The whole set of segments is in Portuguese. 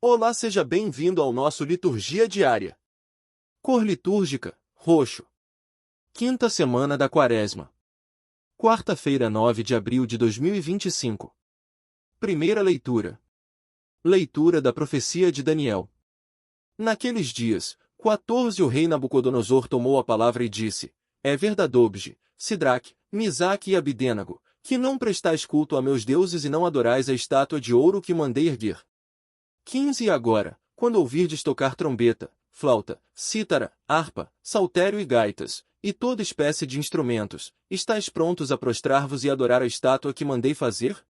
Olá, seja bem-vindo ao nosso Liturgia Diária. Cor litúrgica, roxo. Quinta semana da Quaresma. Quarta-feira, 9 de abril de 2025. Primeira leitura. Leitura da profecia de Daniel. Naqueles dias, 14 o rei Nabucodonosor tomou a palavra e disse: É verdade, Sidraque, Misaque e Abidênago, que não prestais culto a meus deuses e não adorais a estátua de ouro que mandei erguer. 15 E agora, quando ouvirdes tocar trombeta, flauta, cítara, harpa, saltério e gaitas, e toda espécie de instrumentos, estáis prontos a prostrar-vos e adorar a estátua que mandei fazer?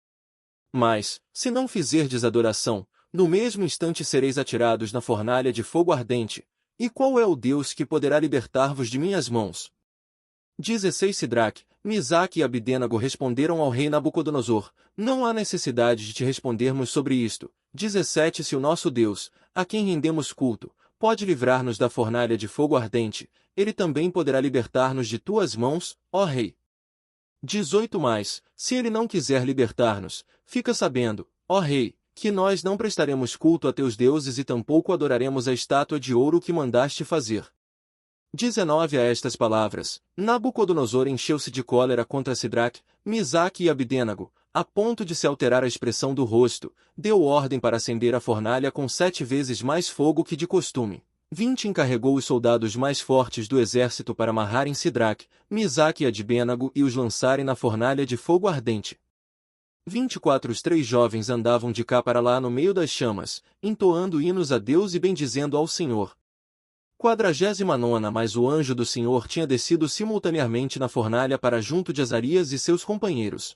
Mas, se não fizerdes adoração, no mesmo instante sereis atirados na fornalha de fogo ardente. E qual é o Deus que poderá libertar-vos de minhas mãos? 16 Sidraque, Misaque e Abidênago responderam ao rei Nabucodonosor: Não há necessidade de te respondermos sobre isto. 17 Se o nosso Deus, a quem rendemos culto, pode livrar-nos da fornalha de fogo ardente, ele também poderá libertar-nos de tuas mãos, ó rei. 18 Mas, se ele não quiser libertar-nos, fica sabendo, ó rei, que nós não prestaremos culto a teus deuses e tampouco adoraremos a estátua de ouro que mandaste fazer. 19 A estas palavras, Nabucodonosor encheu-se de cólera contra Sidraque, Misaque e Abidênago, a ponto de se alterar a expressão do rosto, deu ordem para acender a fornalha com 7 vezes mais fogo que de costume. 20 Encarregou os soldados mais fortes do exército para amarrarem Sidraque, Misaque e Abidênago e os lançarem na fornalha de fogo ardente. 24 Os 3 jovens andavam de cá para lá no meio das chamas, entoando hinos a Deus e bendizendo ao Senhor. 49 Mas o anjo do Senhor tinha descido simultaneamente na fornalha para junto de Azarias e seus companheiros.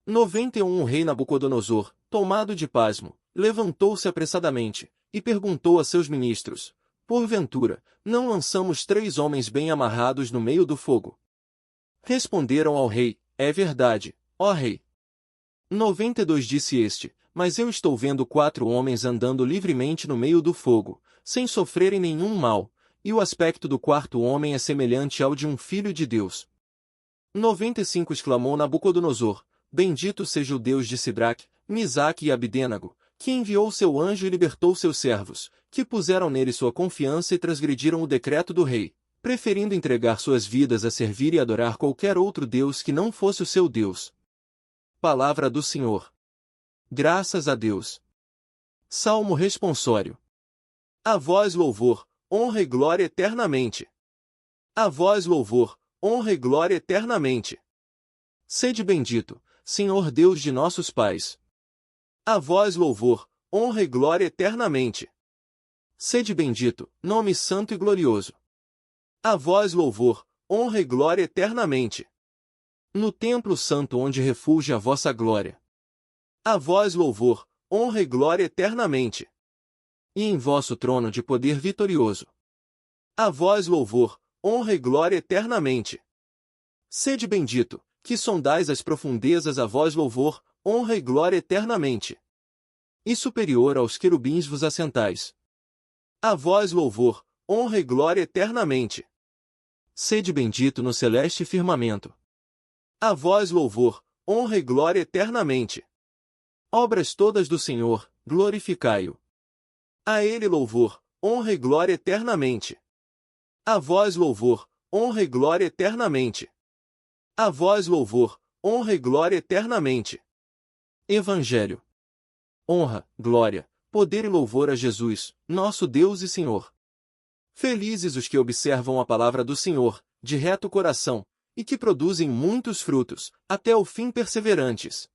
91 O rei Nabucodonosor, tomado de pasmo, levantou-se apressadamente, e perguntou a seus ministros: Porventura, não lançamos 3 homens bem amarrados no meio do fogo? Responderam ao rei: É verdade, ó rei. 92 Disse este: Mas eu estou vendo 4 homens andando livremente no meio do fogo, sem sofrerem nenhum mal, e o aspecto do 4º homem é semelhante ao de um filho de Deus. 95 Exclamou Nabucodonosor: Bendito seja o Deus de Sidraque, Misaque e Abidênago, que enviou seu anjo e libertou seus servos, que puseram nele sua confiança e transgrediram o decreto do rei, preferindo entregar suas vidas a servir e adorar qualquer outro Deus que não fosse o seu Deus. Palavra do Senhor. Graças a Deus. Salmo responsório. A vós louvor, honra e glória eternamente. A vós louvor, honra e glória eternamente. Sede bendito, Senhor Deus de nossos pais. A vós louvor, honra e glória eternamente. Sede bendito, nome santo e glorioso. A vós louvor, honra e glória eternamente. No templo santo onde refulge a vossa glória. A vós louvor, honra e glória eternamente. E em vosso trono de poder vitorioso. A vós louvor, honra e glória eternamente. Sede bendito, que sondais as profundezas, a vós louvor, honra e glória eternamente. E superior aos querubins vos assentais. A vós louvor, honra e glória eternamente. Sede bendito no celeste firmamento. A vós louvor, honra e glória eternamente. Obras todas do Senhor, glorificai-o. A ele louvor, honra e glória eternamente. A vós louvor, honra e glória eternamente. A vós louvor, honra e glória eternamente. Evangelho. Honra, glória, poder e louvor a Jesus, nosso Deus e Senhor. Felizes os que observam a palavra do Senhor, de reto coração, e que produzem muitos frutos, até o fim perseverantes.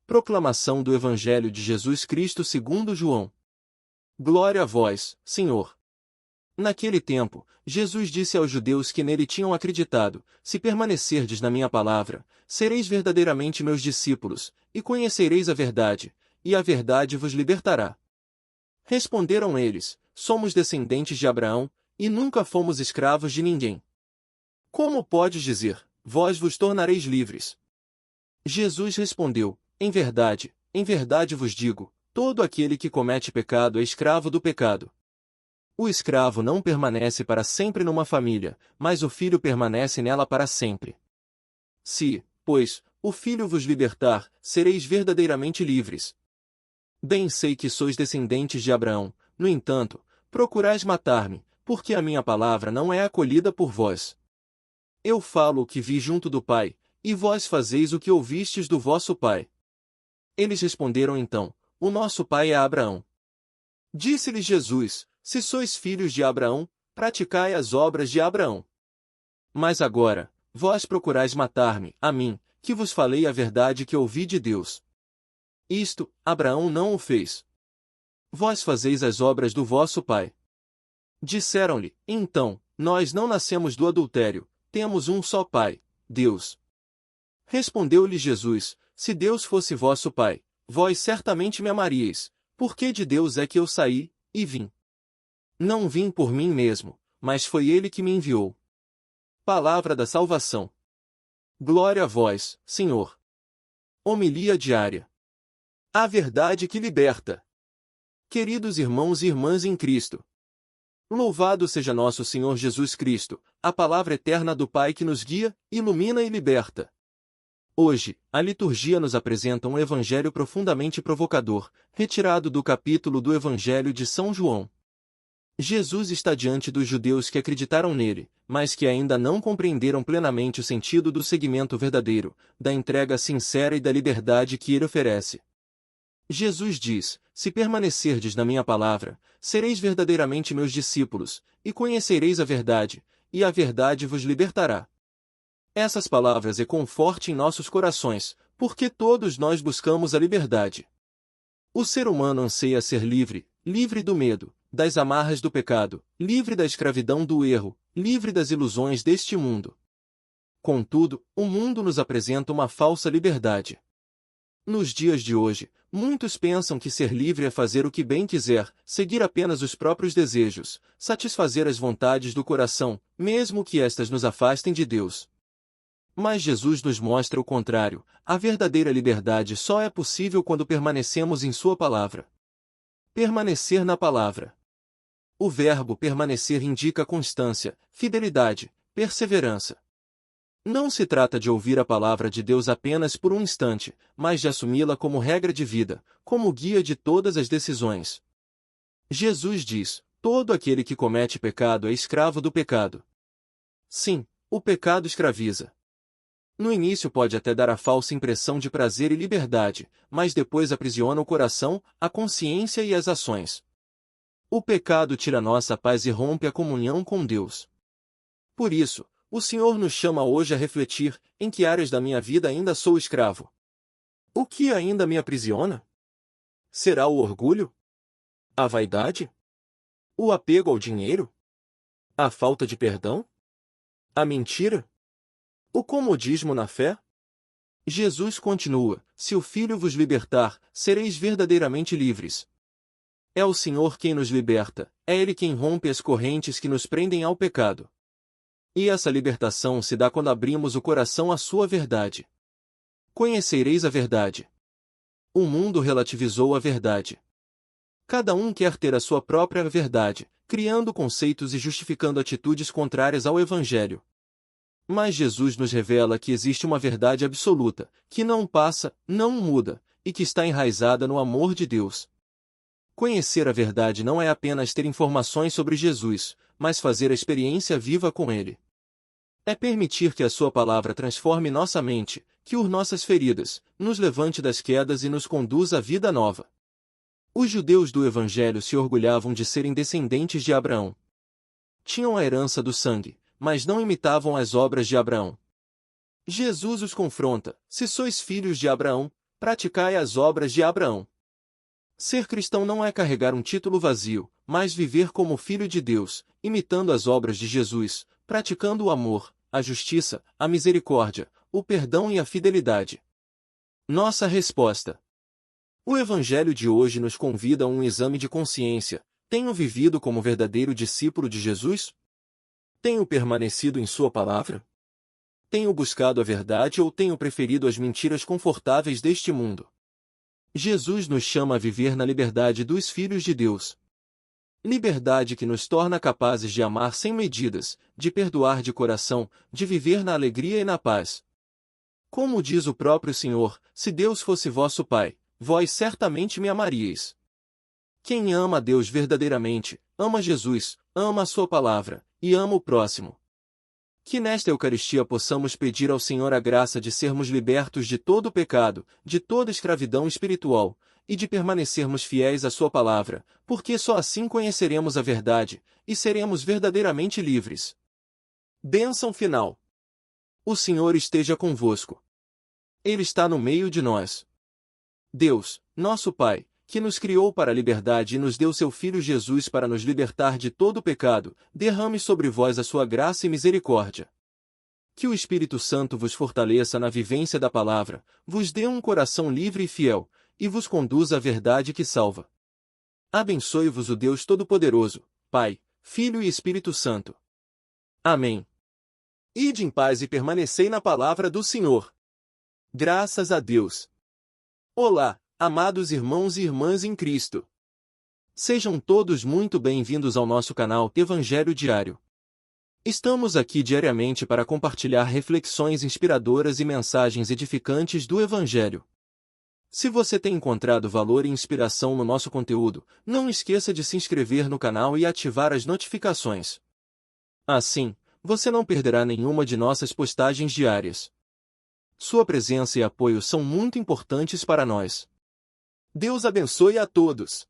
Proclamação do Evangelho de Jesus Cristo segundo João. Glória a vós, Senhor. Naquele tempo, Jesus disse aos judeus que nele tinham acreditado: Se permanecerdes na minha palavra, sereis verdadeiramente meus discípulos, e conhecereis a verdade, e a verdade vos libertará. Responderam eles: Somos descendentes de Abraão, e nunca fomos escravos de ninguém. Como podes dizer, vós vos tornareis livres? Jesus respondeu: em verdade vos digo, todo aquele que comete pecado é escravo do pecado. O escravo não permanece para sempre numa família, mas o filho permanece nela para sempre. Se, pois, o Filho vos libertar, sereis verdadeiramente livres. Bem sei que sois descendentes de Abraão, no entanto, procurais matar-me, porque a minha palavra não é acolhida por vós. Eu falo o que vi junto do Pai, e vós fazeis o que ouvistes do vosso pai. Eles responderam então: O nosso pai é Abraão. Disse-lhes Jesus: Se sois filhos de Abraão, praticai as obras de Abraão. Mas agora, vós procurais matar-me, a mim, que vos falei a verdade que ouvi de Deus. Isto, Abraão não o fez. Vós fazeis as obras do vosso pai. Disseram-lhe, então, nós não nascemos do adultério, temos um só pai, Deus. Respondeu-lhe Jesus: Se Deus fosse vosso pai, vós certamente me amaríeis, porque de Deus é que eu saí, e vim. Não vim por mim mesmo, mas foi Ele que me enviou. Palavra da salvação. Glória a vós, Senhor. Homilia diária. A verdade que liberta. Queridos irmãos e irmãs em Cristo, louvado seja nosso Senhor Jesus Cristo, a palavra eterna do Pai que nos guia, ilumina e liberta. Hoje, a liturgia nos apresenta um evangelho profundamente provocador, retirado do capítulo do Evangelho de São João. Jesus está diante dos judeus que acreditaram nele, mas que ainda não compreenderam plenamente o sentido do seguimento verdadeiro, da entrega sincera e da liberdade que ele oferece. Jesus diz: Se permanecerdes na minha palavra, sereis verdadeiramente meus discípulos, e conhecereis a verdade, e a verdade vos libertará. Essas palavras ecoam forte em nossos corações, porque todos nós buscamos a liberdade. O ser humano anseia ser livre, livre do medo, das amarras do pecado, livre da escravidão do erro, livre das ilusões deste mundo. Contudo, o mundo nos apresenta uma falsa liberdade. Nos dias de hoje, muitos pensam que ser livre é fazer o que bem quiser, seguir apenas os próprios desejos, satisfazer as vontades do coração, mesmo que estas nos afastem de Deus. Mas Jesus nos mostra o contrário: a verdadeira liberdade só é possível quando permanecemos em Sua palavra. Permanecer na palavra. O verbo permanecer indica constância, fidelidade, perseverança. Não se trata de ouvir a palavra de Deus apenas por um instante, mas de assumi-la como regra de vida, como guia de todas as decisões. Jesus diz: todo aquele que comete pecado é escravo do pecado. Sim, o pecado escraviza. No início pode até dar a falsa impressão de prazer e liberdade, mas depois aprisiona o coração, a consciência e as ações. O pecado tira nossa paz e rompe a comunhão com Deus. Por isso, o Senhor nos chama hoje a refletir: em que áreas da minha vida ainda sou escravo? O que ainda me aprisiona? Será o orgulho? A vaidade? O apego ao dinheiro? A falta de perdão? A mentira? O comodismo na fé? Jesus continua: se o Filho vos libertar, sereis verdadeiramente livres. É o Senhor quem nos liberta, é Ele quem rompe as correntes que nos prendem ao pecado. E essa libertação se dá quando abrimos o coração à sua verdade. Conhecereis a verdade. O mundo relativizou a verdade. Cada um quer ter a sua própria verdade, criando conceitos e justificando atitudes contrárias ao Evangelho. Mas Jesus nos revela que existe uma verdade absoluta, que não passa, não muda, e que está enraizada no amor de Deus. Conhecer a verdade não é apenas ter informações sobre Jesus, mas fazer a experiência viva com Ele. É permitir que a Sua palavra transforme nossa mente, cure nossas feridas, nos levante das quedas e nos conduza à vida nova. Os judeus do Evangelho se orgulhavam de serem descendentes de Abraão. Tinham a herança do sangue, mas não imitavam as obras de Abraão. Jesus os confronta: se sois filhos de Abraão, praticai as obras de Abraão. Ser cristão não é carregar um título vazio, mas viver como filho de Deus, imitando as obras de Jesus, praticando o amor, a justiça, a misericórdia, o perdão e a fidelidade. Nossa resposta. O Evangelho de hoje nos convida a um exame de consciência: tenho vivido como verdadeiro discípulo de Jesus? Tenho permanecido em Sua palavra? Tenho buscado a verdade ou tenho preferido as mentiras confortáveis deste mundo? Jesus nos chama a viver na liberdade dos filhos de Deus. Liberdade que nos torna capazes de amar sem medidas, de perdoar de coração, de viver na alegria e na paz. Como diz o próprio Senhor: se Deus fosse vosso Pai, vós certamente me amaríeis. Quem ama a Deus verdadeiramente, ama Jesus, ama a sua palavra, e ama o próximo. Que nesta Eucaristia possamos pedir ao Senhor a graça de sermos libertos de todo o pecado, de toda escravidão espiritual, e de permanecermos fiéis à sua palavra, porque só assim conheceremos a verdade, e seremos verdadeiramente livres. Bênção final. O Senhor esteja convosco. Ele está no meio de nós. Deus, nosso Pai, que nos criou para a liberdade e nos deu seu Filho Jesus para nos libertar de todo o pecado, derrame sobre vós a sua graça e misericórdia. Que o Espírito Santo vos fortaleça na vivência da palavra, vos dê um coração livre e fiel, e vos conduza à verdade que salva. Abençoe-vos o Deus Todo-Poderoso, Pai, Filho e Espírito Santo. Amém. Ide em paz e permanecei na palavra do Senhor. Graças a Deus. Olá, amados irmãos e irmãs em Cristo. Sejam todos muito bem-vindos ao nosso canal Evangelho Diário. Estamos aqui diariamente para compartilhar reflexões inspiradoras e mensagens edificantes do Evangelho. Se você tem encontrado valor e inspiração no nosso conteúdo, não esqueça de se inscrever no canal e ativar as notificações. Assim, você não perderá nenhuma de nossas postagens diárias. Sua presença e apoio são muito importantes para nós. Deus abençoe a todos.